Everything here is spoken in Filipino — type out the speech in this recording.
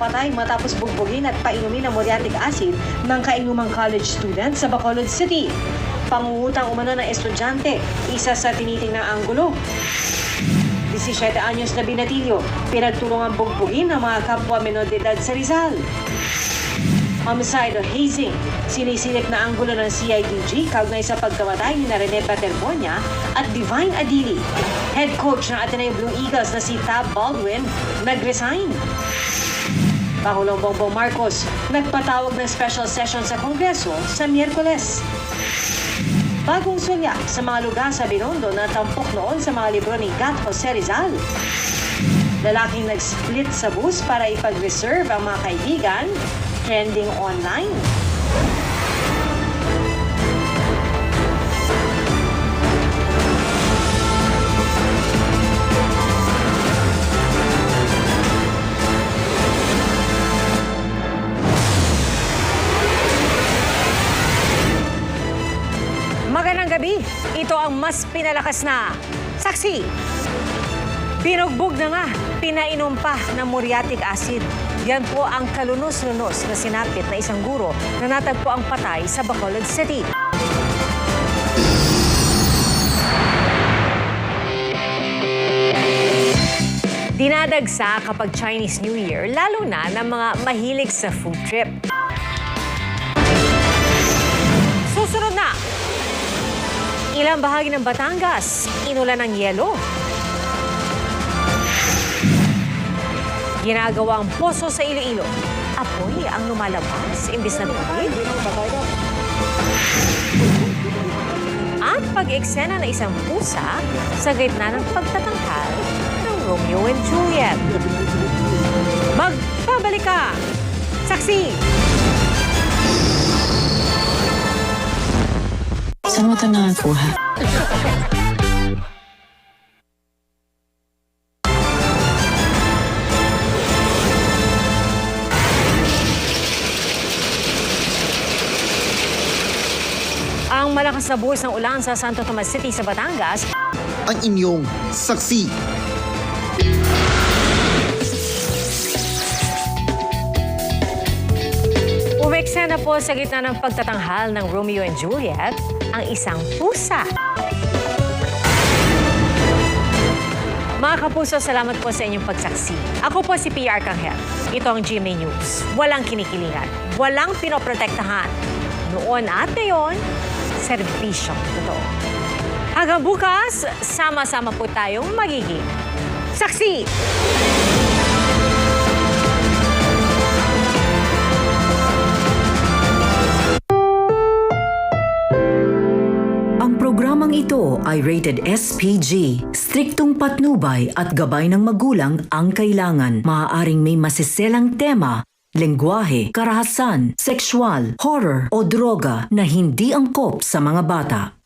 napatay matapos bugbugin at painumin ng muriatic acid ng kainumang college student sa Bacolod City. Pangungutang umano ng estudyante, isa sa tinitingnang anggulo. 17 anyos na binatilyo, pinagtulungan bugbugin ng mga kapwa menor de edad sa Rizal. Homicide o hazing, sinisilip na anggulo ng CIDG kaugnay sa pagkamatay ni Rene Paterbonia at Divine Adili. Head coach ng Ateneo Blue Eagles na si Tab Baldwin nag-resign. Pangulong Bongbong Marcos nagpatawag ng special session sa Kongreso sa Miyerkules. Bagong sulya sa mga lugar sa Binondo na tampok noon sa mga libro ni Gat Jose Rizal. Lalaking nag-split sa bus para ipag-reserve ang mga kaibigan, trending online. Magandang gabi. Ito ang mas pinalakas na saksi. Binugbog na nga, pinainom pa ng muriatic acid. Yan po ang kalunos-lunos na sinapit na isang guro na natagpo ang patay sa Bacolod City. Dinadagsa kapag Chinese New Year, lalo na ng mga mahilig sa food trip. Susunod na! Ilang bahagi ng Batangas, inulan ng yelo. Ginagawang poso sa Iloilo. Apoy ang lumalabas, imbis na tubig. At pag-eksena ng isang pusa sa gitna ng pagtatanghal ng Romeo and Juliet. Magbabalik ka! Saksi! Saan mo ito nakakuha? Ang malakas na buhos ng ulan sa Santo Tomas City sa Batangas. Ang inyong saksi. Umeksena po sa gitna ng pagtatanghal ng Romeo and Juliet ang isang pusa. Mga kapuso, salamat po sa inyong pagsaksi. Ako po si PR Kanghel. Ito ang GMA News. Walang kinikilingan, walang pinoprotektahan. Noon at ngayon, serbisyong totoo. Hanggang bukas, sama-sama po tayong magiging saksi! Ang programang ito ay rated SPG. Striktong patnubay at gabay ng magulang ang kailangan. Maaaring may masiselang tema, lengguwahe, karahasan, sexual, horror o droga na hindi angkop sa mga bata.